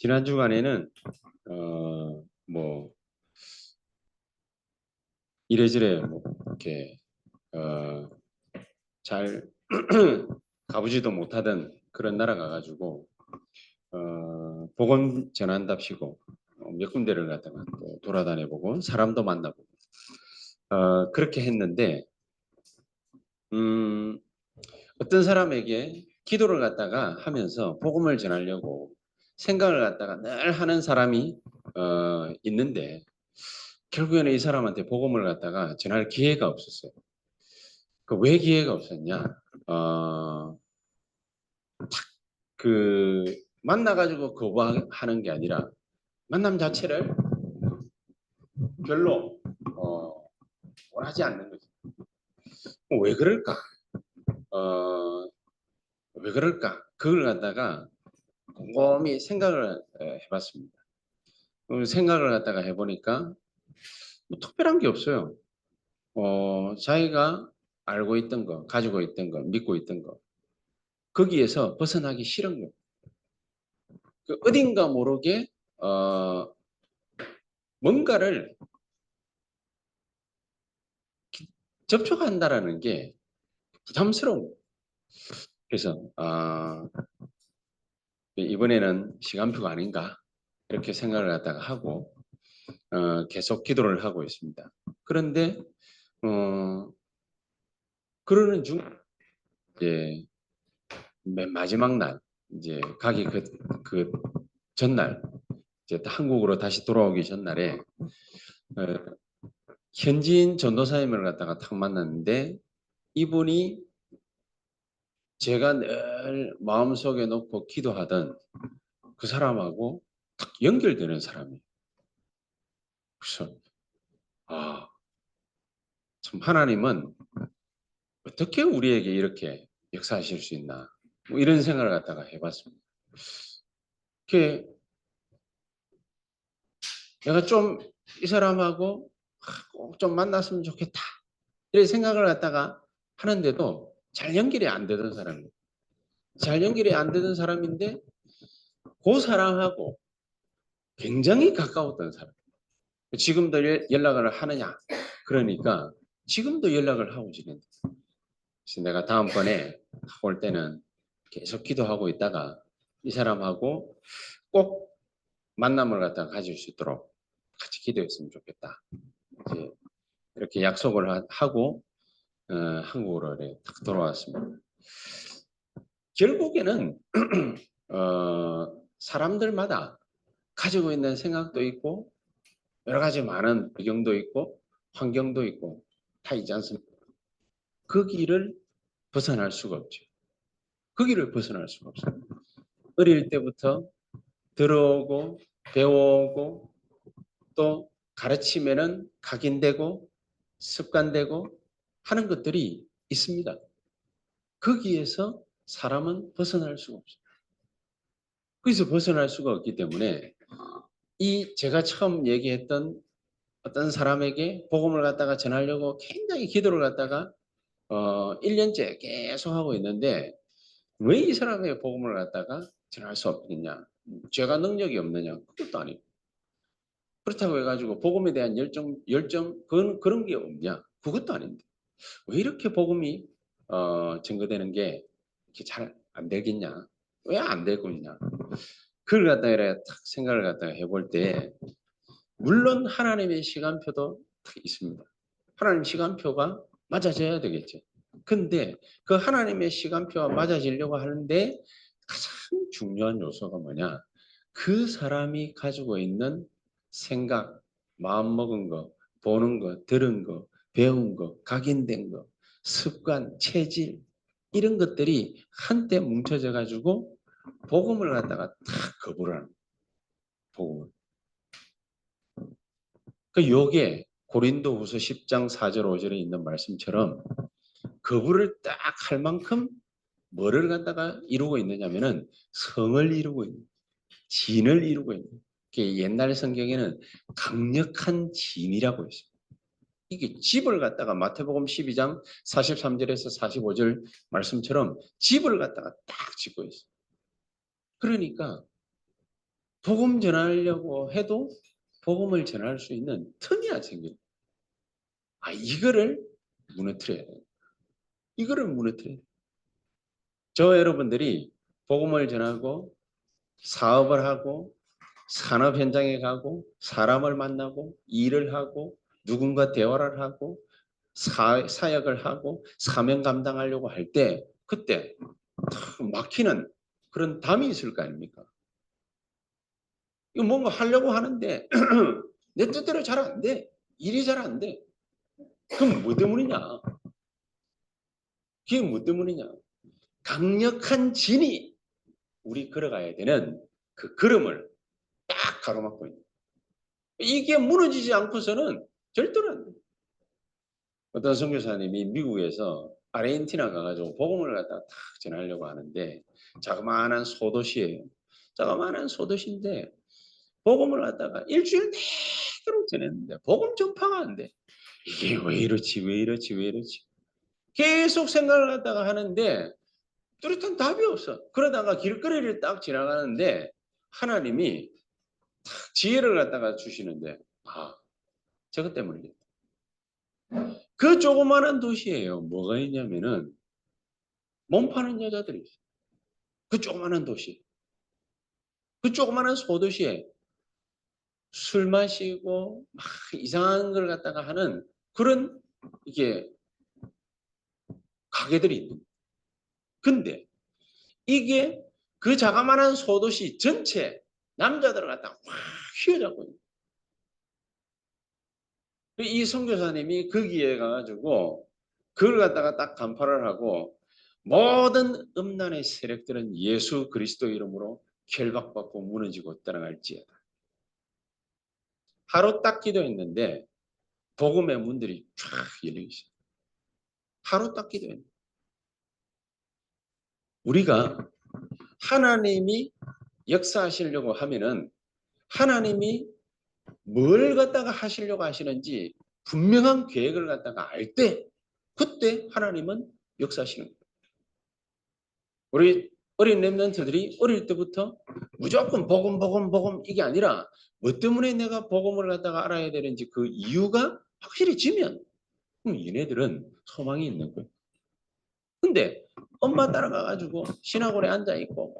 지난 주간에는 뭐 이래저래 뭐 이렇게 잘 가보지도 못하던 그런 나라 가가지고 복음 전한답시고 몇 군데를 갔다가 또 돌아다녀보고 사람도 만나보고 그렇게 했는데 어떤 사람에게 기도를 갖다가 하면서 복음을 전하려고 생각을 갖다가 늘 하는 사람이 있는데 결국에는 이 사람한테 복음을 갖다가 전할 기회가 없었어요. 그 왜 기회가 없었냐? 그 만나가지고 거부하는 게 아니라 만남 자체를 별로 원하지 않는 거죠. 왜 그럴까? 왜 그럴까? 그걸 갖다가 곰곰이 생각을 해봤습니다. 생각을 갖다가 해보니까 뭐 특별한 게 없어요. 자기가 알고 있던 거, 가지고 있던 거, 믿고 있던 거, 거기에서 벗어나기 싫은 거. 그 어딘가 모르게 뭔가를 접촉한다라는 게 부담스러운 거예요. 그래서 이번에는 시간표가 아닌가 이렇게 생각을 갖다가 하고 계속 기도를 하고 있습니다. 그런데 그러는 중 이제 맨 마지막 날 이제 가기 그 전날 이제 한국으로 다시 돌아오기 전날에 현지인 전도사님을 갖다가 탁 만났는데 이분이 제가 늘 마음속에 놓고 기도하던 그 사람하고 딱 연결되는 사람이에요. 그래서 참 하나님은 어떻게 우리에게 이렇게 역사하실 수 있나 뭐 이런 생각을 갖다가 해봤습니다. 그 내가 좀 이 사람하고 꼭 좀 만났으면 좋겠다 이런 생각을 갖다가 하는데도 잘 연결이 안 되던 사람이에요. 잘 연결이 안 되던 사람인데 그 사람하고 굉장히 가까웠던 사람. 지금도 연락을 하느냐? 그러니까 지금도 연락을 하고 지낸다. 그래서 내가 다음번에 올 때는 계속 기도하고 있다가 이 사람하고 꼭 만남을 갖다가 가질 수 있도록 같이 기도했으면 좋겠다. 이제 이렇게 약속을 하고 한국으로 딱 돌아왔습니다. 결국에는 사람들마다 가지고 있는 생각도 있고 여러 가지 많은 배경도 있고 환경도 있고 다 있지 않습니까? 그 길을 벗어날 수가 없죠. 그 길을 벗어날 수가 없어요. 어릴 때부터 들어오고 배워오고 또 가르치면은 각인되고 습관되고 하는 것들이 있습니다. 거기에서 사람은 벗어날 수가 없어요. 거기서 벗어날 수가 없기 때문에 이 제가 처음 얘기했던 어떤 사람에게 복음을 갖다가 전하려고 굉장히 기도를 갖다가 1년째 계속 하고 있는데 왜 이 사람의 복음을 갖다가 전할 수 없느냐? 제가 능력이 없느냐? 그것도 아니고. 그렇다고 해가지고 복음에 대한 열정 그런 게 없냐? 그것도 아닌데. 왜 이렇게 복음이 증거되는 게 이렇게 잘 안 되겠냐? 왜 안 되고 있냐? 그걸 갖다가 딱 생각을 갖다가 해볼 때 물론 하나님의 시간표도 있습니다. 하나님 시간표가 맞아져야 되겠죠. 근데 그 하나님의 시간표가 맞아지려고 하는데 가장 중요한 요소가 뭐냐? 그 사람이 가지고 있는 생각, 마음먹은 거, 보는 거, 들은 거, 배운 거, 각인된 거, 습관, 체질 이런 것들이 한때 뭉쳐져 가지고 복음을 갖다가 탁 거부를 하는 복음을. 그 요게 고린도후서 10장 4절 5절에 있는 말씀처럼 거부를 딱 할 만큼 뭐를 갖다가 이루고 있느냐면은 성을 이루고 있는 진을 이루고 있는 옛날 성경에는 강력한 진이라고 있습니다. 이게 집을 갖다가 마태복음 12장 43절에서 45절 말씀처럼 집을 갖다가 딱 짓고 있어요. 그러니까 복음 전하려고 해도 복음을 전할 수 있는 틈이 안 생겨요. 이거를 무너뜨려야 돼요. 이거를 무너뜨려야 돼요. 저 여러분들이 복음을 전하고 사업을 하고 산업 현장에 가고 사람을 만나고 일을 하고 누군가 대화를 하고 사역을 하고 사명 감당하려고 할 때 그때 막히는 그런 담이 있을 거 아닙니까? 이거 뭔가 하려고 하는데 내 뜻대로 잘 안 돼. 일이 잘 안 돼. 그럼 뭐 때문이냐? 그게 뭐 때문이냐? 강력한 진이 우리 걸어가야 되는 그 걸음을 딱 가로막고 있는. 이게 무너지지 않고서는 절대로 안 돼. 어떤 선교사님이 미국에서 아르헨티나 가가지고 복음을 갖다가 탁 전하려고 하는데 자그마한 소도시예요. 자그마한 소도시인데 복음을 갖다가 일주일 내도록 전했는데 복음 전파가 안 돼. 이게 왜 이렇지 왜 이렇지 왜 이렇지 계속 생각을 갖다가 하는데 뚜렷한 답이 없어. 그러다가 길거리를 딱 지나가는데 하나님이 지혜를 갖다가 주시는데 저것 때문이겠다. 그 조그마한 도시예요. 뭐가 있냐면은 몸 파는 여자들이 있어요. 그 조그마한 도시. 그 조그마한 소도시에 술 마시고 막 이상한 걸 갖다가 하는 그런 이게 가게들이 있는 거예요. 근데 이게 그 자그마한 소도시 전체 남자들을 갖다가 확 휘어잡고 있는 거예요. 이 선교사님이 거기에 가가지고 그걸 갖다가 딱 간파를 하고 모든 음란의 세력들은 예수 그리스도 이름으로 결박받고 무너지고 떠나갈지어다. 하루 딱 기도했는데 복음의 문들이 쫙 열려 있어요. 하루 딱 기도했는데 우리가 하나님이 역사하시려고 하면은 하나님이 뭘 갖다가 하시려고 하시는지 분명한 계획을 갖다가 알 때 그때 하나님은 역사하시는 거예요. 우리 어린 렘넌트들이 어릴 때부터 무조건 복음 이게 아니라 뭐 때문에 내가 복음을 갖다가 알아야 되는지 그 이유가 확실히 지면 얘네들은 소망이 있는 거예요. 근데 엄마 따라가가지고 신학원에 앉아있고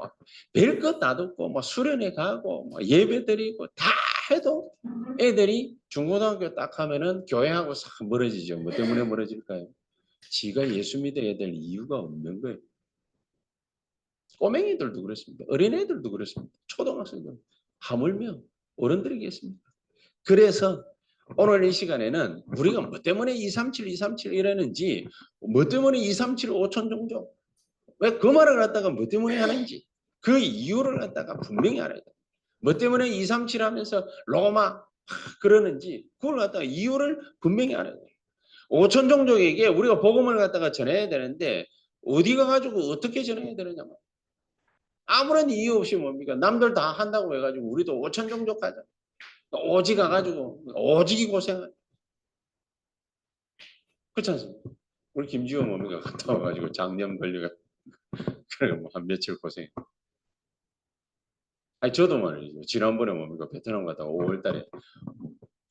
별것 다 듣고 수련회 가고 예배 드리고 다 해도 애들이 중고등학교 딱 하면은 교회하고 싹 멀어지죠. 뭐 때문에 멀어질까요? 지가 예수 믿어야 될 이유가 없는 거예요. 꼬맹이들도 그렇습니다. 어린애들도 그렇습니다. 초등학생들 하물며 어른들이겠습니다. 그래서 오늘 이 시간에는 우리가 뭐 때문에 237 이러는지 뭐 때문에 237 5천 종족 왜 그 말을 갖다가 뭐 때문에 하는지 그 이유를 갖다가 분명히 알아야 돼. 뭐 때문에 237 하면서 로마 그러는지 그걸 갖다가 이유를 분명히 알아야 돼. 5천 종족에게 우리가 복음을 갖다가 전해야 되는데 어디 가가지고 어떻게 전해야 되느냐. 아무런 이유 없이 뭡니까? 남들 다 한다고 해가지고 우리도 5천 종족 하자. 오지 가가지고 오직이 고생하자. 그렇지 않습니까? 우리 김지호 뭡니까? 갔다 와가지고 장염 걸려가 그래 뭐한 며칠 고생. 저도 말이죠. 지난번에 뭡니까? 베트남 갔다가 5월달에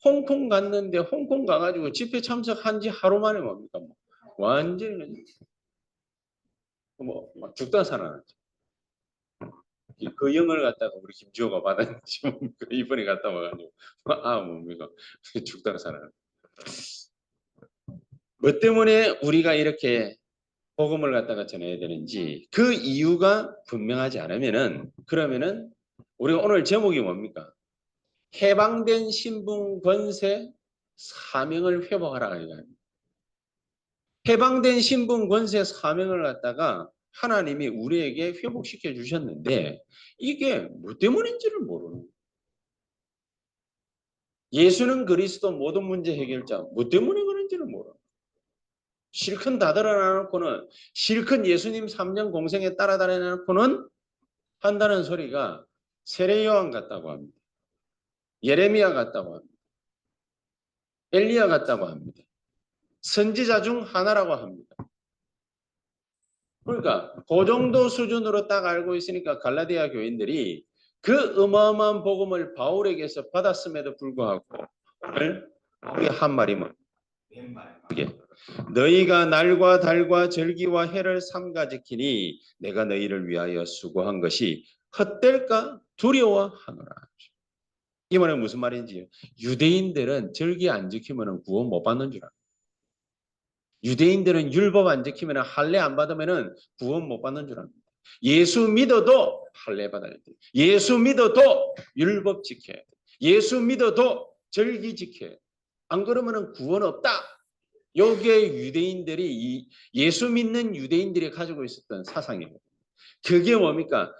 홍콩 갔는데 홍콩 가가지고 집회 참석한 지 하루 만에 뭡니까? 완전히 막 죽다 살아났죠. 그 영을 갖다가 우리 김지호가 받았는지 뭡니까? 이번에 갔다 와가지고 뭡니까? 죽다 살아났죠. 뭐 때문에 우리가 이렇게 복음을 갖다가 전해야 되는지 그 이유가 분명하지 않으면은 그러면은 우리가 오늘 제목이 뭡니까? 해방된 신분 권세 사명을 회복하라 이거예요. 해방된 신분 권세 사명을 갖다가 하나님이 우리에게 회복시켜 주셨는데 이게 뭐 때문인지를 모르는 거예요. 예수는 그리스도 모든 문제 해결자 뭐 때문에 그런지를 몰라. 실컷 다 드러나놓고는 실컷 예수님 3년 공생에 따라다녀놓고는 한다는 소리가 세례요한 같다고 합니다. 예레미야 같다고 합니다. 엘리야 같다고 합니다. 선지자 중 하나라고 합니다. 그러니까 그 정도 수준으로 딱 알고 있으니까 갈라디아 교인들이 그 어마어마한 복음을 바울에게서 받았음에도 불구하고 오늘 우리 한 말이 뭐? 이게 너희가 날과 달과 절기와 해를 삼가 지키니 내가 너희를 위하여 수고한 것이 헛될까 두려워하노라. 이 말은 무슨 말인지요? 유대인들은 절기 안 지키면 구원 못 받는 줄 알아요. 유대인들은 율법 안 지키면 할례 안 받으면 구원 못 받는 줄 압니다. 예수 믿어도 할례 받아야 돼. 예수 믿어도 율법 지켜야 돼. 예수 믿어도 절기 지켜야 돼. 안 그러면 구원 없다. 요게 유대인들이 예수 믿는 유대인들이 가지고 있었던 사상이에요. 그게 뭡니까?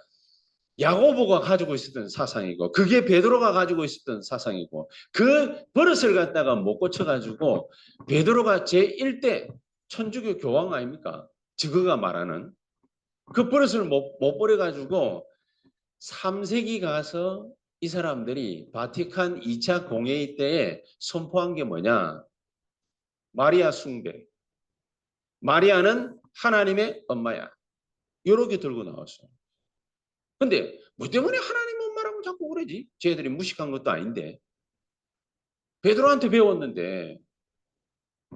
야고보가 가지고 있었던 사상이고 그게 베드로가 가지고 있었던 사상이고 그 버릇을 갖다가 못 고쳐가지고 베드로가 제1대 천주교 교황 아닙니까? 저거가 말하는 그 버릇을 못 버려가지고 3세기 가서 이 사람들이 바티칸 2차 공회의 때에 선포한 게 뭐냐? 마리아 숭배. 마리아는 하나님의 엄마야. 이렇게 들고 나왔어요. 근데 뭐 때문에 하나님 엄마라고 자꾸 그러지? 쟤들이 무식한 것도 아닌데. 베드로한테 배웠는데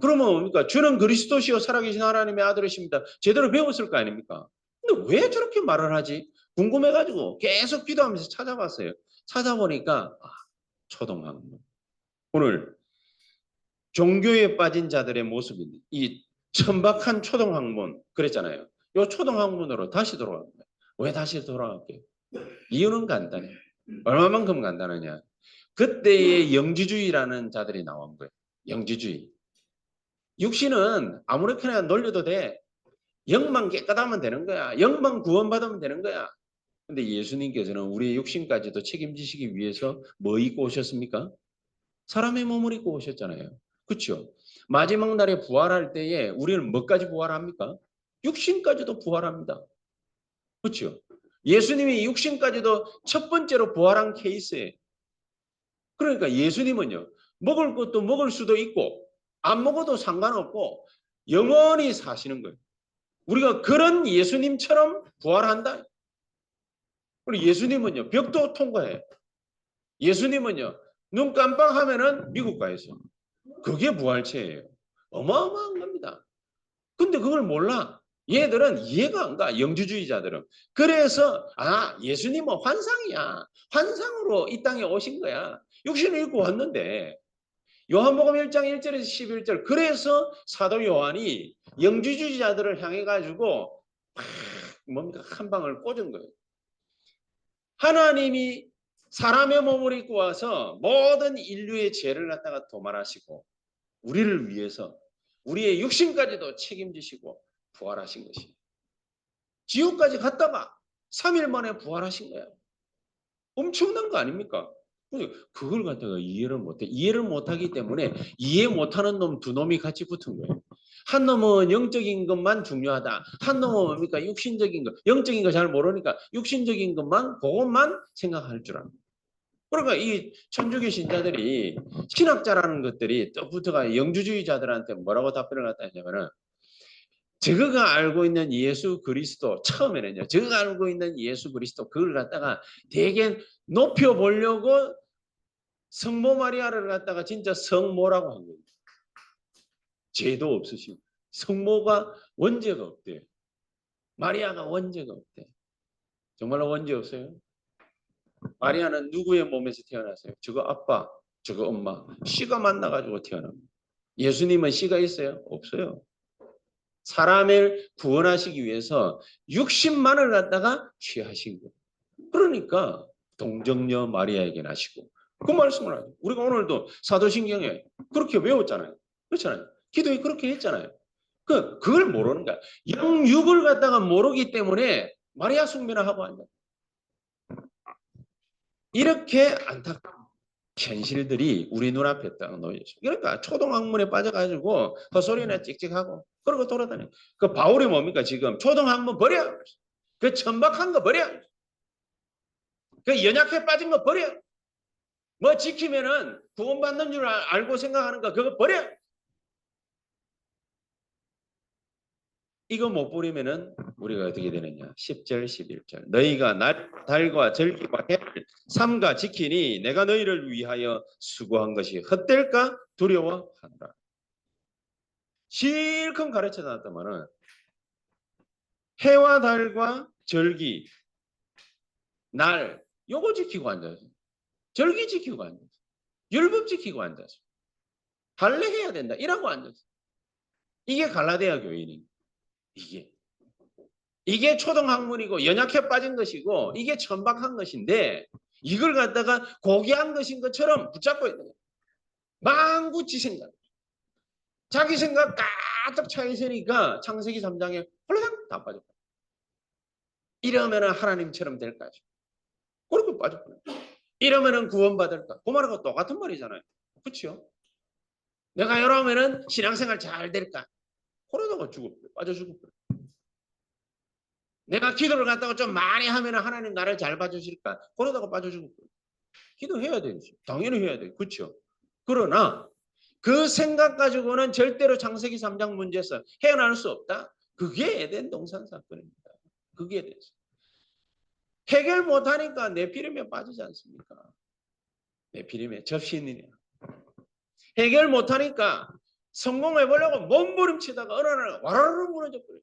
그러면 뭡니까? 주는 그리스도시요 살아계신 하나님의 아들이십니다. 제대로 배웠을 거 아닙니까? 근데 왜 저렇게 말을 하지? 궁금해가지고 계속 기도하면서 찾아봤어요. 찾아보니까 초동학문. 오늘 종교에 빠진 자들의 모습인데 이 천박한 초동학문 그랬잖아요. 이 초동학문으로 다시 돌아갑니다. 왜 다시 돌아갈게요? 이유는 간단해요. 얼마만큼 간단하냐? 그때의 영지주의라는 자들이 나온 거예요. 영지주의. 육신은 아무렇게나 놀려도 돼. 영만 깨끗하면 되는 거야. 영만 구원받으면 되는 거야. 근데 예수님께서는 우리의 육신까지도 책임지시기 위해서 뭐 입고 오셨습니까? 사람의 몸을 입고 오셨잖아요. 그렇죠? 마지막 날에 부활할 때에 우리는 뭐까지 부활합니까? 육신까지도 부활합니다. 그렇죠? 예수님이 육신까지도 첫 번째로 부활한 케이스예요. 그러니까 예수님은요. 먹을 것도 먹을 수도 있고 안 먹어도 상관없고 영원히 사시는 거예요. 우리가 그런 예수님처럼 부활한다. 그리고 예수님은요. 벽도 통과해요. 예수님은요. 눈 깜빡하면은 미국 가 있어. 그게 부활체예요. 어마어마한 겁니다. 근데 그걸 몰라. 얘들은 이해가 안 가. 영주주의자들은. 그래서 예수님은 환상이야. 환상으로 이 땅에 오신 거야. 육신을 입고 왔는데 요한복음 1장 1절에서 11절 그래서 사도 요한이 영주주의자들을 향해 가지고 뭡니까? 한 방을 꽂은 거예요. 하나님이 사람의 몸을 입고 와서 모든 인류의 죄를 갖다가 도말하시고 우리를 위해서 우리의 육신까지도 책임지시고 부활하신 것이에요. 지옥까지 갔다가 3일 만에 부활하신 거예요. 엄청난 거 아닙니까? 그걸 갖다가 이해를 못해. 이해를 못하기 때문에 이해 못하는 놈 두 놈이 같이 붙은 거예요. 한 놈은 영적인 것만 중요하다. 한 놈은 뭡니까? 육신적인 것. 영적인 거 잘 모르니까 육신적인 것만 그것만 생각할 줄 압니다. 그러니까 이 천주교 신자들이 신학자라는 것들이 또 붙어가 영주주의자들한테 뭐라고 답변을 갖다 했냐면은 저거가 알고 있는 예수 그리스도 처음에는요. 저거가 알고 있는 예수 그리스도 그걸 갖다가 되게 높여보려고 성모 마리아를 갖다가 진짜 성모라고 한 거예요. 죄도 없으시고 성모가 원죄가 없대요. 마리아가 원죄가 없대. 정말로 원죄 없어요? 마리아는 누구의 몸에서 태어났어요? 저거 아빠, 저거 엄마. 씨가 만나가지고 태어납니다. 예수님은 씨가 있어요? 없어요. 사람을 구원하시기 위해서 60만을 갖다가 취하신 거예요. 그러니까 동정녀 마리아에게 나시고 그 말씀을 하죠. 우리가 오늘도 사도신경에 그렇게 외웠잖아요. 그렇잖아요. 기도에 그렇게 했잖아요. 그걸 모르는 거야. 영육을 갖다가 모르기 때문에 마리아 숭배나 하고 앉아. 이렇게 안타까운 현실들이 우리 눈앞에 딱 놓여 있어요. 그러니까 초등학문에 빠져가지고 헛소리나 찍찍하고 그러고 돌아다녀. 그 바울이 뭡니까 지금 초등학문 버려. 그 천박한 거 버려. 그 연약해 빠진 거 버려. 뭐 지키면은 구원받는 줄 알고 생각하는 거 그거 버려. 이거 못 버리면은 우리가 어떻게 되느냐? 10절, 11절. 너희가 달과 절기와 해를 삼가 지키니 내가 너희를 위하여 수고한 것이 헛될까 두려워한다. 실컷 가르쳐 놨더만은 해와 달과 절기, 날 요거 지키고 앉아서 절기 지키고 앉아서 율법 지키고 앉아서 할례해야 된다 이라고 앉아서 이게 갈라디아 교인이 이게 초등학문이고 연약해 빠진 것이고 이게 천박한 것인데 이걸 갖다가 고귀한 것인 것처럼 붙잡고 있는 거예요. 망구지 생각. 자기 생각 가득 차 있으니까 창세기 3장에 홀라당 다 빠졌다. 이러면은 하나님처럼 될까? 그렇게 빠졌구나. 이러면은 구원받을까? 그 말하고 똑같은 말이잖아요. 그렇죠? 내가 이러면은 신앙생활 잘 될까? 그러다가 빠져 죽어버려. 내가 기도를 갖다가 좀 많이 하면 하나님 나를 잘 봐주실까? 그러다가 빠져 죽어버려. 기도해야 되지. 당연히 해야 돼. 그렇죠? 그러나 그 생각 가지고는 절대로 창세기 3장 문제에서 헤어나올 수 없다. 그게 에덴 동산 사건입니다. 그게 돼서. 해결 못하니까 네피림에 빠지지 않습니까? 네피림에 접신이냐. 해결 못하니까 성공해보려고 몸부림치다가 어느 날 와라락 무너져버려요.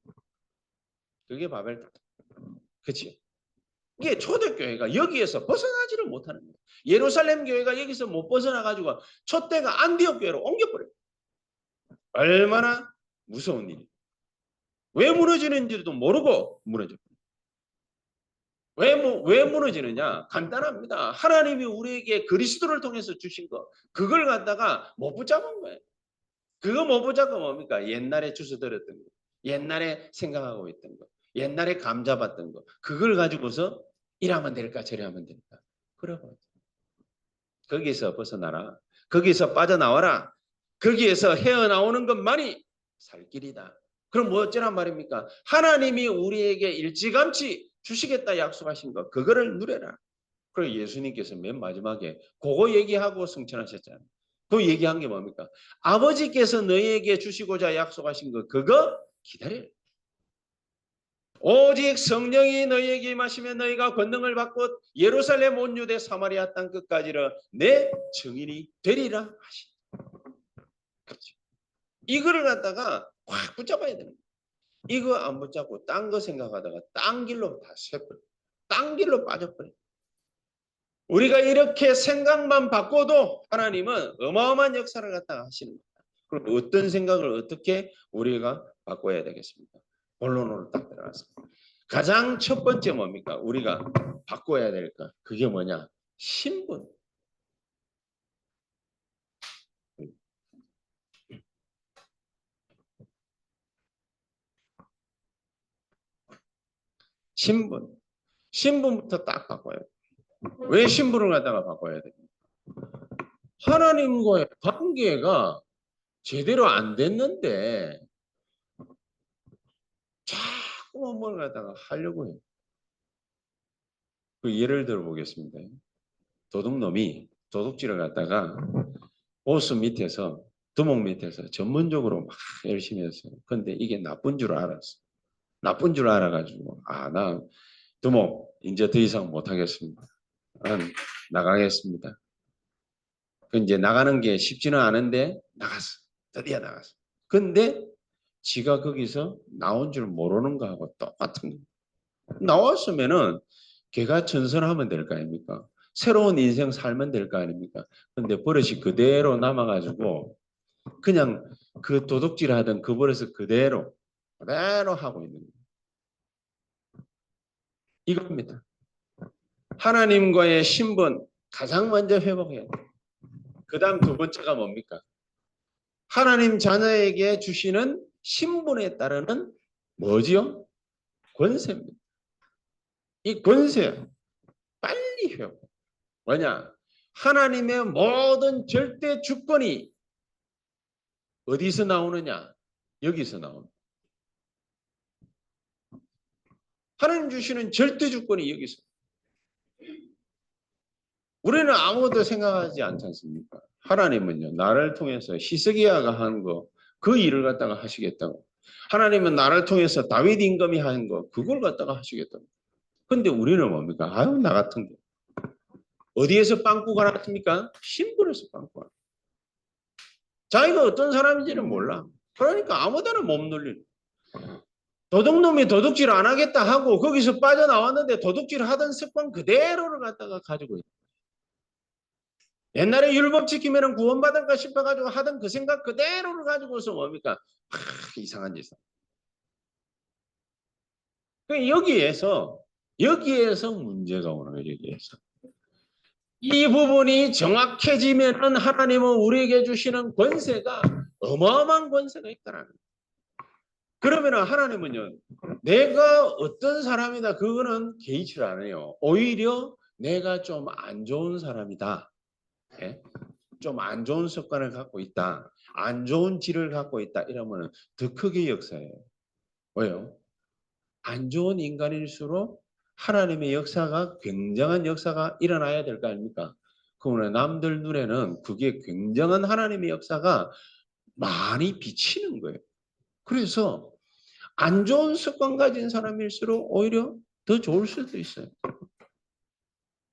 그게 바벨탑. 그치? 이게 초대교회가 여기에서 벗어나지를 못하는 거예요. 예루살렘 교회가 여기서 못 벗어나가지고 촛대가 안디옥 교회로 옮겨버려요. 얼마나 무서운 일이에요. 왜 무너지는지도 모르고 무너져요. 왜 무너지느냐? 간단합니다. 하나님이 우리에게 그리스도를 통해서 주신 거 그걸 갖다가 못 붙잡은 거예요. 그거 못 붙잡고 뭡니까? 옛날에 주워들었던 거, 옛날에 생각하고 있던 거, 옛날에 감잡았던 거 그걸 가지고서 이러면 될까 저러면 될까 그러고 거기서 벗어나라. 거기서 빠져나와라. 거기에서 헤어나오는 것만이 살 길이다. 그럼 뭐 어쩌란 말입니까? 하나님이 우리에게 일찌감치 주시겠다 약속하신 거 그거를 누려라. 그리고 예수님께서 맨 마지막에 그거 얘기하고 승천하셨잖아요. 그 얘기한 게 뭡니까? 아버지께서 너희에게 주시고자 약속하신 거 그거 기다려. 오직 성령이 너희에게 임하시면 너희가 권능을 받고 예루살렘 온 유대 사마리아 땅 끝까지를 내 증인이 되리라 하시. 그렇죠. 이거를 갖다가 확 붙잡아야 되는 거예요. 이거 안 붙잡고 딴 거 생각하다가 딴 길로 다 새버려. 딴 길로 빠져버려. 우리가 이렇게 생각만 바꿔도 하나님은 어마어마한 역사를 갖다가 하시는 거예요. 그럼 어떤 생각을 어떻게 우리가 바꿔야 되겠습니까? 본론으로 딱 들어갔습니다. 가장 첫 번째 뭡니까? 우리가 바꿔야 될까? 그게 뭐냐? 신분. 신분. 신분부터 딱 바꿔야 돼. 왜 신분을 갖다가 바꿔야 돼? 하나님과의 관계가 제대로 안 됐는데 자꾸 뭘 갖다가 하려고 해요. 그 예를 들어 보겠습니다. 도둑놈이 도둑질을 갖다가 보스 밑에서 두목 밑에서 전문적으로 막 열심히 했어요. 근데 이게 나쁜 줄 알았어. 나쁜 줄 알아가지고 나 두목 이제 더 이상 못하겠습니다. 난 나가겠습니다. 그 이제 나가는 게 쉽지는 않은데 나갔어. 드디어 나갔어. 근데 지가 거기서 나온 줄 모르는 거하고 똑같은 거예요. 나왔으면은 걔가 전선하면 될 거 아닙니까? 새로운 인생 살면 될 거 아닙니까? 근데 버릇이 그대로 남아가지고 그냥 그 도둑질 하던 그 버릇을 그대로 하고 있는 거예요. 이겁니다. 하나님과의 신분 가장 먼저 회복해야 돼요. 그 다음 두 번째가 뭡니까? 하나님 자녀에게 주시는 신분에 따르는 뭐지요? 권세입니다. 이 권세 빨리 회복. 뭐냐? 하나님의 모든 절대 주권이 어디서 나오느냐? 여기서 나옵니다. 하나님 주시는 절대 주권이 여기서. 우리는 아무것도 생각하지 않지 않습니까? 하나님은요, 나를 통해서 히스기야가 한 거, 그 일을 갖다가 하시겠다고. 하나님은 나를 통해서 다윗 임금이 한 거 그걸 갖다가 하시겠다. 근데 우리는 뭡니까? 아유 나 같은 게 어디에서 빵꾸가 났습니까? 신분에서 빵꾸가 났. 자기가 어떤 사람인지는 몰라. 그러니까 아무데나 몸 놀리는. 도둑놈이 도둑질 안 하겠다 하고 거기서 빠져나왔는데 도둑질 하던 습관 그대로를 갖다가 가지고 있다. 옛날에 율법 지키면 구원받을까 싶어가지고 하던 그 생각 그대로를 가지고서 뭡니까? 이상한 짓. 여기에서 문제가 오는 거예요. 여기에서. 이 부분이 정확해지면 하나님은 우리에게 주시는 권세가 어마어마한 권세가 있다라는 거예요. 그러면 하나님은요, 내가 어떤 사람이다 그거는 개의치를 안 해요. 오히려 내가 좀 안 좋은 사람이다. 예? 좀 안 좋은 습관을 갖고 있다. 안 좋은 질을 갖고 있다. 이러면 더 크게 역사해요. 왜요? 안 좋은 인간일수록 하나님의 역사가 굉장한 역사가 일어나야 될 거 아닙니까? 그러면 남들 눈에는 그게 굉장한 하나님의 역사가 많이 비치는 거예요. 그래서 안 좋은 습관 가진 사람일수록 오히려 더 좋을 수도 있어요.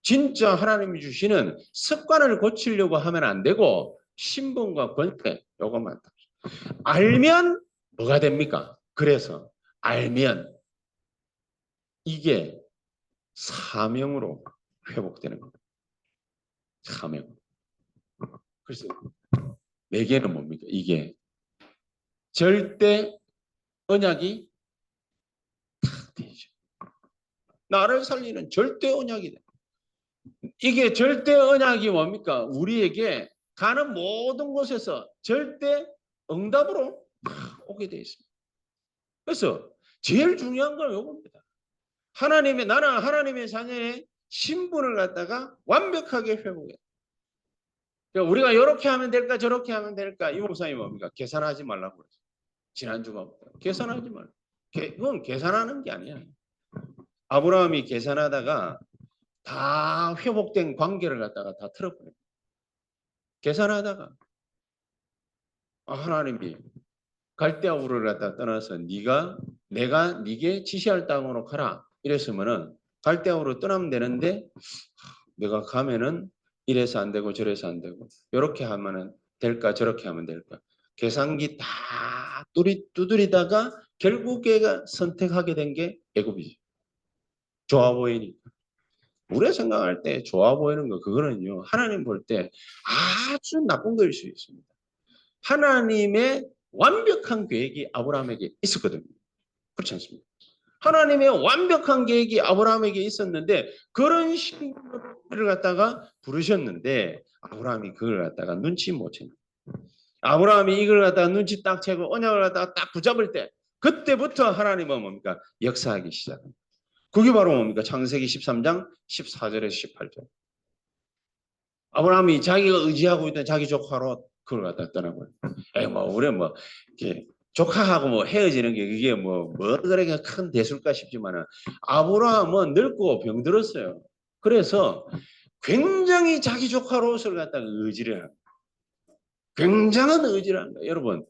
진짜 하나님이 주시는 습관을 고치려고 하면 안 되고 신분과 권세 요것만 알면 뭐가 됩니까? 그래서 알면 이게 사명으로 회복되는 겁니다. 사명. 그래서 내게는 뭡니까? 이게 절대 언약이 되죠. 나를 살리는 절대 언약이다. 이게 절대 언약이 뭡니까? 우리에게 가는 모든 곳에서 절대 응답으로 오게 되어 있습니다. 그래서 제일 중요한 건 이겁니다. 나는 하나님의 자녀의 신분을 갖다가 완벽하게 회복해. 그러니까 우리가 이렇게 하면 될까 저렇게 하면 될까 이 목사님이 뭡니까? 계산하지 말라고 그랬어요. 지난주부터 계산하지 말라. 그건 계산하는 게 아니야. 아브라함이 계산하다가 다 회복된 관계를 갖다가 다 틀어버려요. 계산하다가 하나님이 갈대아 우르를 갖다 떠나서 내가 네게 지시할 땅으로 가라 이랬으면은 갈대아 우르 떠나면 되는데 내가 가면은 이래서 안 되고 저래서 안 되고 이렇게 하면은 될까 저렇게 하면 될까 계산기 다 두드리다가 결국에 선택하게 된 게 애굽이지. 좋아 보이니까. 우리가 생각할 때 좋아 보이는 거 그거는요 하나님 볼 때 아주 나쁜 거일 수 있습니다. 하나님의 완벽한 계획이 아브라함에게 있었거든요. 그렇지 않습니까? 하나님의 완벽한 계획이 아브라함에게 있었는데 그런 신분을 갖다가 부르셨는데 아브라함이 그걸 갖다가 눈치 못 채는 아브라함이 이걸 갖다가 눈치 딱 채고 언약을 갖다가 딱 붙잡을 때 그때부터 하나님은 뭡니까? 역사하기 시작합니다. 그게 바로 뭡니까? 창세기 13장 14절에서 18절. 아브라함이 자기가 의지하고 있던 자기 조카로 그걸 갖다 떠나버려. 우리 이렇게 조카하고 헤어지는 게 그게 그렇게 큰 대술까 싶지만은 아브라함은 늙고 병들었어요. 그래서 굉장히 자기 조카 롯을 갖다가 의지를 합니다. 굉장한 의지를 합니다. 여러분,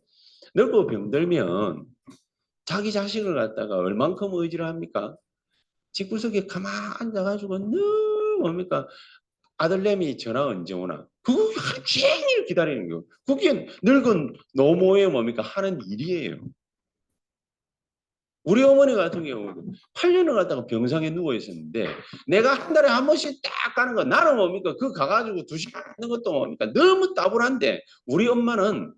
늙고 병들면 자기 자식을 갖다가 얼만큼 의지를 합니까? 집구석에 가만 앉아가지고 늘 뭡니까? 아들내미 전화 언제 오나? 그거 하루 종일 기다리는 거. 그게 늙은 노모의 뭡니까? 하는 일이에요. 우리 어머니 같은 경우는 8년을 갖다가 병상에 누워 있었는데 내가 한 달에 한 번씩 딱 가는 거 나는 뭡니까? 그 가가지고 2시간 하는 것도 뭡니까? 너무 따분한데 우리 엄마는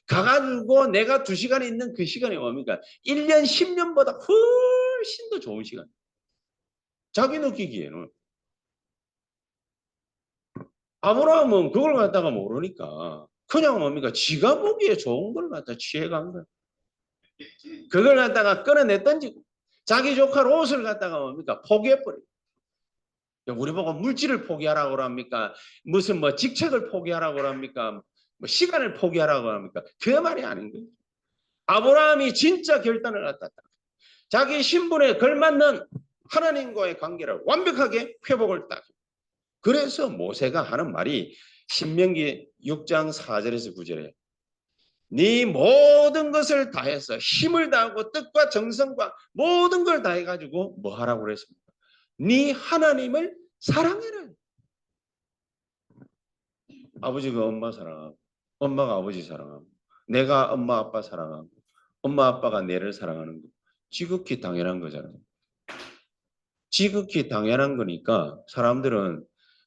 가가지고 내가 2시간에 있는 그 시간이 뭡니까? 1년, 10년보다 훨씬 더 좋은 시간. 자기 느끼기에는. 아브라함은 그걸 갖다가 모르니까 그냥 뭡니까? 지가 보기에 좋은 걸 갖다 취해간 거야. 그걸 갖다가 끌어냈던지 자기 조카 롯을 갖다가 뭡니까? 포기해버려. 우리 보고 물질을 포기하라고 합니까? 무슨 직책을 포기하라고 합니까? 시간을 포기하라고 합니까? 그 말이 아닌 거예요. 아브라함이 진짜 결단을 갖다 자기 신분에 걸맞는 하나님과의 관계를 완벽하게 회복을 딱. 그래서 모세가 하는 말이 신명기 6장 4절에서 9절에 네 모든 것을 다해서 힘을 다하고 뜻과 정성과 모든 걸 다해가지고 뭐 하라고 그랬습니까? 네 하나님을 사랑해라. 아버지가 엄마 사랑하고 엄마가 아버지 사랑하고 내가 엄마 아빠 사랑하고 엄마 아빠가 내를 사랑하는 거 지극히 당연한 거잖아요. 지극히 당연한 거니까 사람들은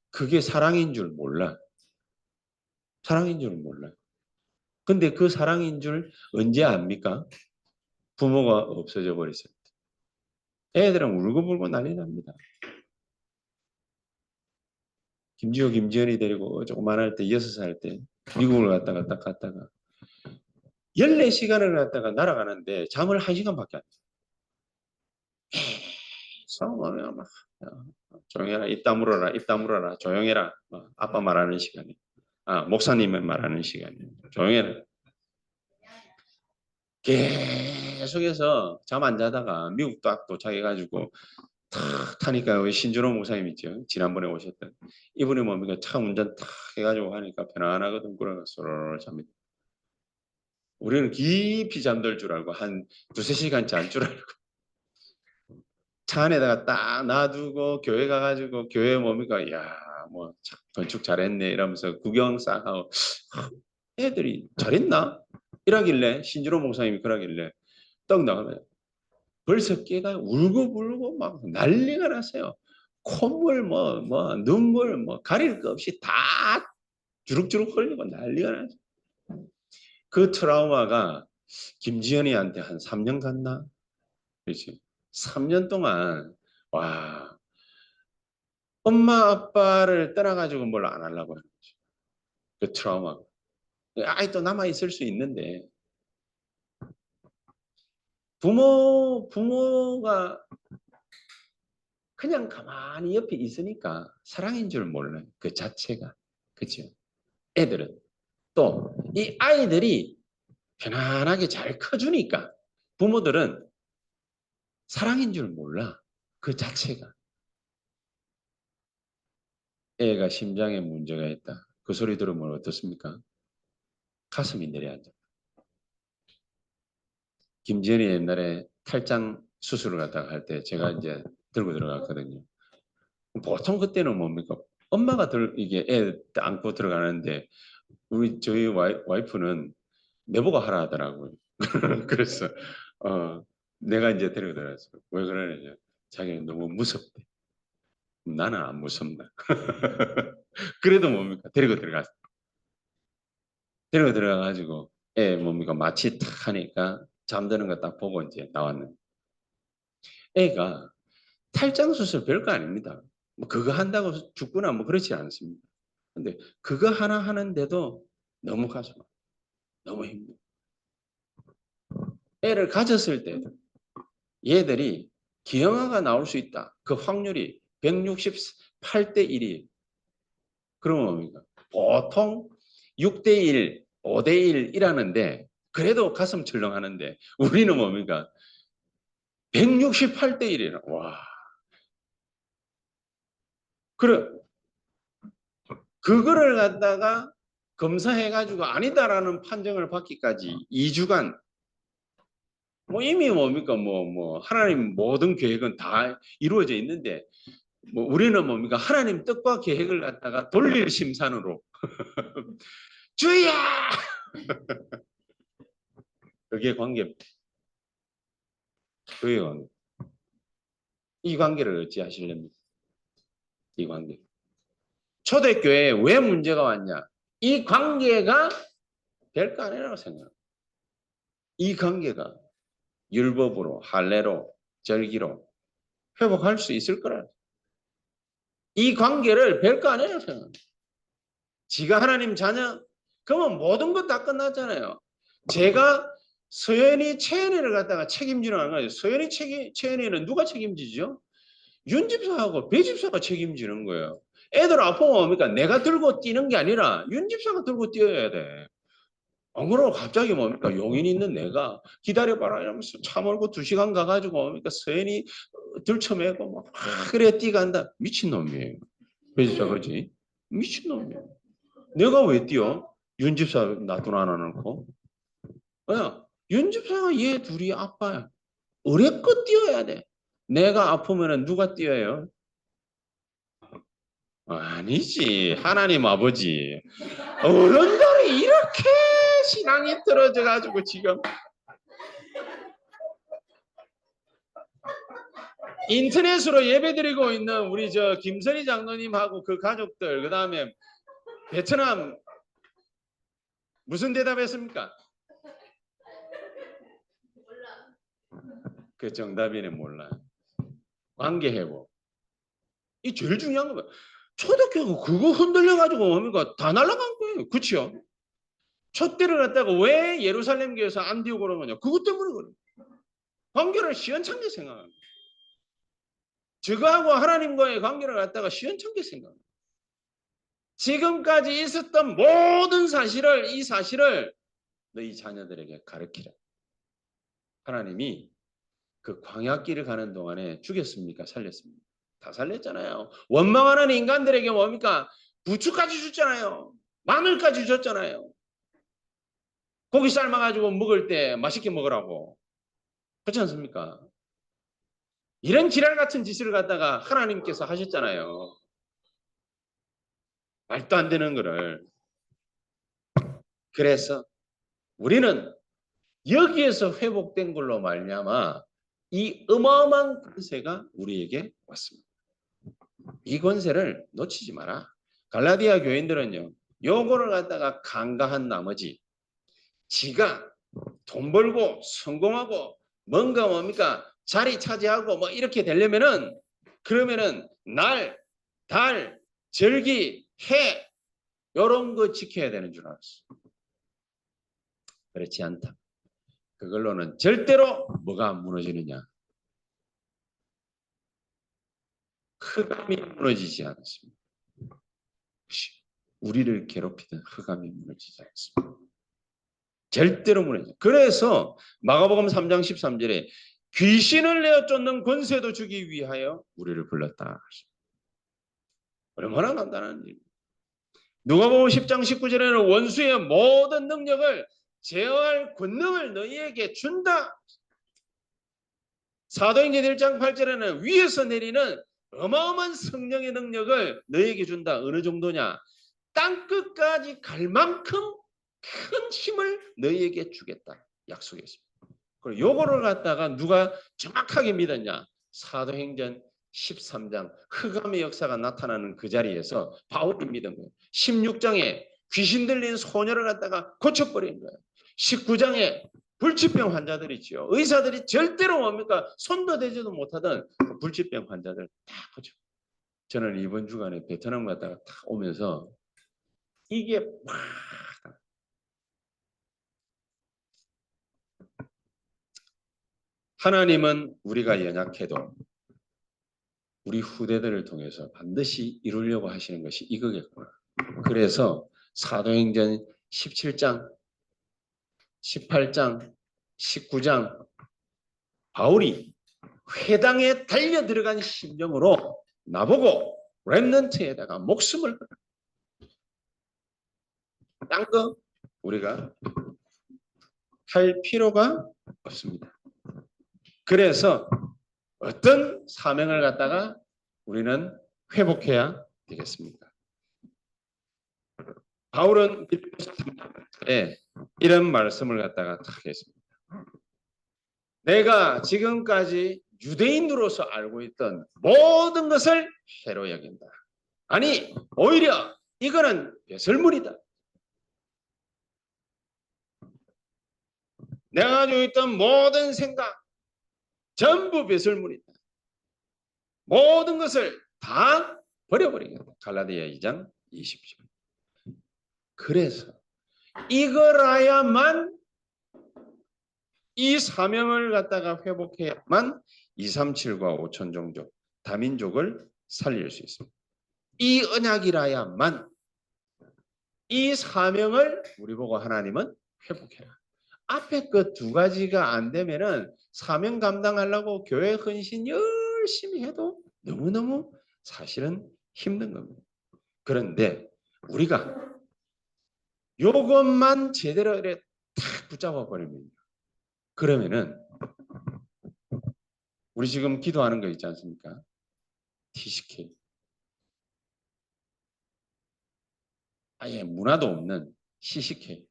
그게 사랑인 줄 몰라. 사랑인 줄 몰라. 근데 그 사랑인 줄 언제 압니까? 부모가 없어져 버렸어요. 애들은 울고불고 난리 납니다. 김지호, 김지연이 데리고 조그만할 때 6살 때 미국을 갔다가 딱 갔다가 14시간을 갔다가 날아가는데 잠을 1시간밖에 안 자요. 성하면 막 조용해라, 입 다물어라, 입 다물어라, 조용해라. 아빠 말하는 시간이. 목사님의 말하는 시간이. 조용해라. 계속해서 잠 안 자다가 미국 딱 도착해가지고 탁 타니까 신준호 목사님 있죠. 지난번에 오셨던 이분이 뭡니까 차 운전 탁 해가지고 하니까 편안하거든. 그러면 서로 잠이. 우리는 깊이 잠들 줄 알고 한 두세 시간 잘 줄 알고 차 안에다가 딱 놔두고 교회 가가지고 교회 뭡니까 야뭐 건축 잘했네 이러면서 구경 싹 하고 애들이 잘했나 이러길래 신준호 목사님이 그러길래 떡 나가면 벌써 깨가 울고불고 막 난리가 났어요. 콧물 뭐 눈물 뭐 가릴 거 없이 다 주룩주룩 흘리고 난리가 났어요. 그 트라우마가 김지연이한테 한 3년 갔나? 그렇지. 3년 동안 와 엄마 아빠를 떠나가지고 뭘 안 하려고 하는 거지. 그 트라우마. 아이 또 남아 있을 수 있는데 부모가 그냥 가만히 옆에 있으니까 사랑인 줄 몰라요. 그 자체가. 그렇죠. 애들은 또 이 아이들이 편안하게 잘 커주니까 부모들은 사랑인 줄 몰라. 그 자체가. 애가 심장에 문제가 있다. 그 소리 들으면 어떻습니까? 가슴이 내려앉아. 김지연이 옛날에 탈장 수술을 갖다가 할 때 제가 이제 들고 들어갔거든요. 보통 그때는 뭡니까? 엄마가 이게 애 안고 들어가는데 저희 와이프는 내보고 하라 하더라고요. 그래서 내가 이제 데리고 들어갔어. 왜 그러느냐? 자기는 너무 무섭대. 나는 안 무섭다. 그래도 뭡니까? 데리고 들어가가지고 애 뭡니까? 마취 탁 하니까 잠드는 거 딱 보고 이제 나왔는데 애가 탈장 수술 별거 아닙니다. 뭐 그거 한다고 죽거나 뭐 그렇지 않습니다. 근데 그거 하나 하는데도 너무 가슴 너무 힘들어. 애를 가졌을 때도 얘들이 기형아가 나올 수 있다. 그 확률이 168대 1이. 그러면 뭡니까? 보통 6대 1, 5대 1이라는데 그래도 가슴 철렁하는데 우리는 뭡니까? 168대 1이라. 와. 그래 그거를 갖다가 검사해가지고 아니다라는 판정을 받기까지 2주간 뭐 이미 뭡니까 뭐 하나님 모든 계획은 다 이루어져 있는데 뭐 우리는 뭡니까 하나님 뜻과 계획을 갖다가 돌릴 심산으로 주야 그게 관계 그게 관계 이 관계를 어찌하시렵니까 이 관계 초대교회에 왜 문제가 왔냐 이 관계가 별거 아니라고 생각합니다 이 관계가 율법으로 할례로 절기로 회복할 수 있을 거라 이 관계를 별거 아니라고 생각합니다 지가 하나님 자녀? 그러면 모든 것 다 끝났잖아요. 제가 서연이 채연이를 갖다가 책임지는 안 가요. 서연이 채연이는 누가 책임지죠? 윤 집사하고 배 집사가 책임지는 거예요. 애들 아프면 뭡니까? 내가 들고 뛰는 게 아니라 윤 집사가 들고 뛰어야 돼. 안 그러면 갑자기 뭡니까? 용인 있는 내가 기다려봐라 이러면서 차 몰고 2시간 가가지고 뭡니까? 서연이 들쳐매고 막 그래 뛰간다. 미친놈이에요. 배 집사 그렇지? 미친놈이에요. 내가 왜 뛰어? 윤 집사 놔두나 놓고 윤 집사가 얘 둘이 아빠야. 어렵고 뛰어야 돼. 내가 아프면은 누가 뛰어요? 아니지. 하나님 아버지. 어른들이 이렇게 신앙이 떨어져 가지고 지금 인터넷으로 예배드리고 있는 우리 저 김선희 장로님하고 그 가족들, 그 다음에 베트남 무슨 대답했습니까? 그 정답이네 몰라. 관계 회복. 이 제일 중요한 거예요. 초대교회가 그거 흔들려가지고 뭡니까? 다 날아간 거예요. 그렇죠? 촛대를 갖다가 왜 예루살렘 교회에서 안 띄우고 그런 거냐? 그것 때문에 그래요. 관계를 시원찮게 생각합니다. 저거하고 하나님과의 관계를 갖다가 시원찮게 생각합니다. 지금까지 있었던 모든 사실을 이 사실을 너희 자녀들에게 가르치라. 하나님이 그 광야길을 가는 동안에 죽였습니까? 살렸습니까? 다 살렸잖아요. 원망하는 인간들에게 뭡니까? 부추까지 줬잖아요. 마늘까지 줬잖아요. 고기 삶아가지고 먹을 때 맛있게 먹으라고. 그렇지 않습니까? 이런 지랄 같은 짓을 갖다가 하나님께서 하셨잖아요. 말도 안 되는 거를. 그래서 우리는 여기에서 회복된 걸로 말미암아 이 어마어마한 권세가 우리에게 왔습니다. 이 권세를 놓치지 마라. 갈라디아 교인들은요. 요거를 갖다가 간과한 나머지 지가 돈 벌고 성공하고 뭔가 뭡니까 자리 차지하고 뭐 이렇게 되려면은 그러면은 날, 달, 절기, 해 요런 거 지켜야 되는 줄 알았어. 그렇지 않다. 그걸로는 절대로 뭐가 무너지느냐. 흑암이 무너지지 않습니다. 우리를 괴롭히던 흑암이 무너지지 않습니다. 절대로 무너지지. 그래서 마가복음 3장 13절에 귀신을 내어 쫓는 권세도 주기 위하여 우리를 불렀다. 얼마나 간단한 일. 누가복음 10장 19절에는 원수의 모든 능력을 제어할 권능을 너희에게 준다. 사도행전 1장 8절에는 위에서 내리는 어마어마한 성령의 능력을 너희에게 준다. 어느 정도냐? 땅끝까지 갈 만큼 큰 힘을 너희에게 주겠다. 약속했습니다. 그리고 요거를 갖다가 누가 정확하게 믿었냐? 사도행전 13장 흑암의 역사가 나타나는 그 자리에서 바울이 믿은 거예요. 16장에 귀신 들린 소녀를 갖다가 고쳐버린 거예요. 19장에 불치병 환자들 있죠. 의사들이 절대로 뭡니까? 손도 대지도 못하던 그 불치병 환자들 다 고쳐. 저는 이번 주간에 베트남 갔다가 딱 오면서 이게 막 하나님은 우리가 연약해도 우리 후대들을 통해서 반드시 이루려고 하시는 것이 이거겠구나. 그래서 사도행전 17장, 18장, 19장 바울이 회당에 달려 들어간 심정으로 나보고 렘넌트에다가 목숨을 딴 거 우리가 할 필요가 없습니다. 그래서 어떤 사명을 갖다가 우리는 회복해야 되겠습니까? 바울은 이런 말씀을 갖다가 딱 했습니다. 내가 지금까지 유대인으로서 알고 있던 모든 것을 해로 여긴다. 아니 오히려 이거는 배설물이다. 내가 가지고 있던 모든 생각 전부 배설물이다. 모든 것을 다 버려버리겠다. 갈라디아 2장 20절. 그래서 이거라야만 이 사명을 갖다가 회복해야만 237과 5천 종족 다민족을 살릴 수 있습니다. 이 언약이라야만 이 사명을 우리 보고 하나님은 회복해라. 앞에 그 두 가지가 안 되면은 사명 감당하려고 교회 헌신 열심히 해도 너무너무 사실은 힘든 겁니다. 그런데 우리가 요것만 제대로 딱 붙잡아 버리면 그러면은 우리 지금 기도하는 거 있지 않습니까? TCK. 아예 문화도 없는 CCK.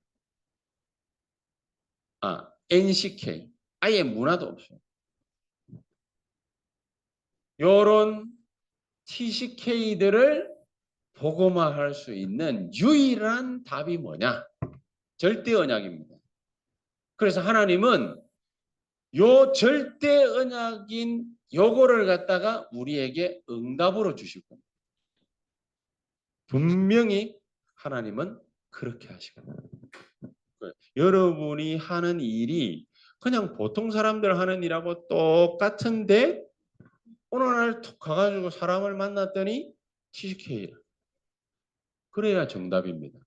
NCK. 아예 문화도 없어요. 요런 TCK들을 복음화할 수 있는 유일한 답이 뭐냐? 절대 언약입니다. 그래서 하나님은 요 절대 언약인 요거를 갖다가 우리에게 응답으로 주실 겁니다. 분명히 하나님은 그렇게 하시거든요. 여러분이 하는 일이 그냥 보통 사람들 하는 일하고 똑같은데 어느 날 툭 가가지고 사람을 만났더니 TCK라. 그래야 정답입니다.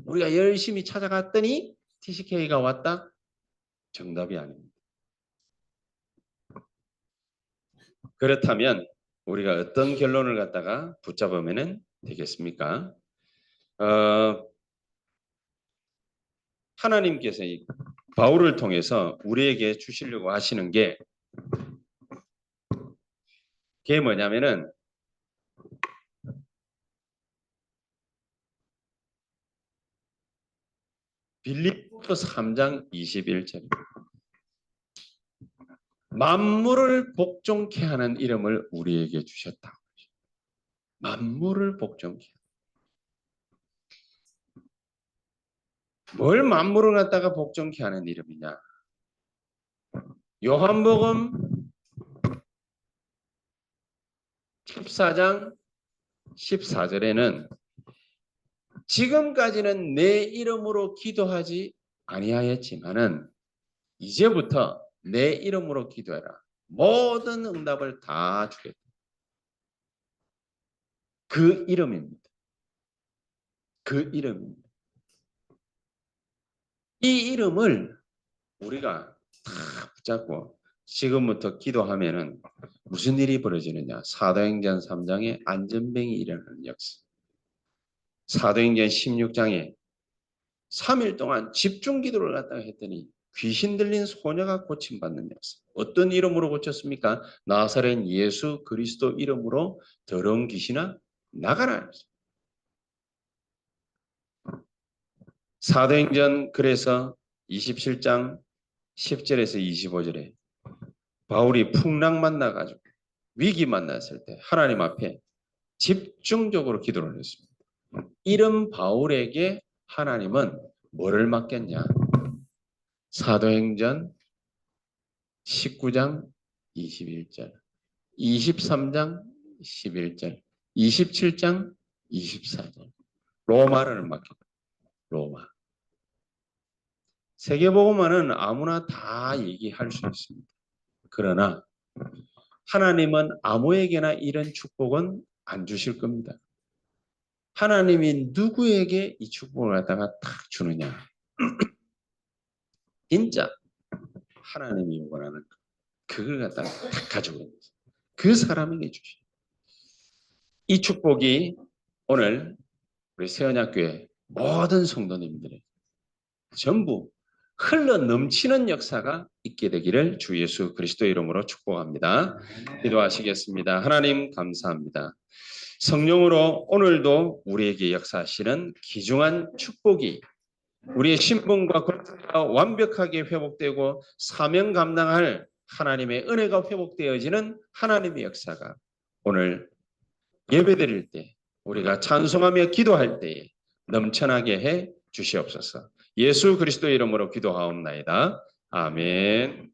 우리가 열심히 찾아갔더니 TCK가 왔다? 정답이 아닙니다. 그렇다면 우리가 어떤 결론을 갖다가 붙잡으면 되겠습니까? 하나님께서 이 바울을 통해서 우리에게 주시려고 하시는 게 그게 뭐냐면은 빌립보서 3장 21절입니다. 만물을 복종케 하는 이름을 우리에게 주셨다. 만물을 복종케. 뭘 만물을 갖다가 복종케 하는 이름이냐? 요한복음 14장 14절에는 지금까지는 내 이름으로 기도하지 아니하였지만은 이제부터 내 이름으로 기도해라. 모든 응답을 다 주겠다. 그 이름입니다. 그 이름입니다. 이 이름을 우리가 다 붙잡고 지금부터 기도하면은 무슨 일이 벌어지느냐? 사도행전 3장에 안전병이 일어나는 역사. 사도행전 16장에 3일 동안 집중 기도를 갖다가 했더니 귀신 들린 소녀가 고침받는 역사. 어떤 이름으로 고쳤습니까? 나사렛 예수 그리스도 이름으로 더러운 귀신아 나가라. 사도행전 그래서 27장 10절에서 25절에 바울이 풍랑 만나가지고 위기 만났을 때 하나님 앞에 집중적으로 기도를 했습니다. 이런 바울에게 하나님은 뭐를 맡겼냐? 사도행전 19장 21절, 23장 11절, 27장 24절. 로마를 맡겼다. 로마. 세계복음화는 아무나 다 얘기할 수 있습니다. 그러나 하나님은 아무에게나 이런 축복은 안 주실 겁니다. 하나님이 누구에게 이 축복을 갖다가 딱 주느냐? 진짜 하나님이 원하는 것. 그걸 갖다가 딱 가지고 있는 거죠. 그 사람에게 주시. 이 축복이 오늘 우리 세언약교회 모든 성도님들의 전부 흘러 넘치는 역사가 있게 되기를 주 예수 그리스도 이름으로 축복합니다. 기도하시겠습니다. 하나님 감사합니다. 성령으로 오늘도 우리에게 역사하시는 귀중한 축복이 우리의 신분과 권세가 완벽하게 회복되고 사명 감당할 하나님의 은혜가 회복되어지는 하나님의 역사가 오늘 예배드릴 때 우리가 찬송하며 기도할 때에 넘쳐나게 해 주시옵소서. 예수 그리스도 이름으로 기도하옵나이다. 아멘.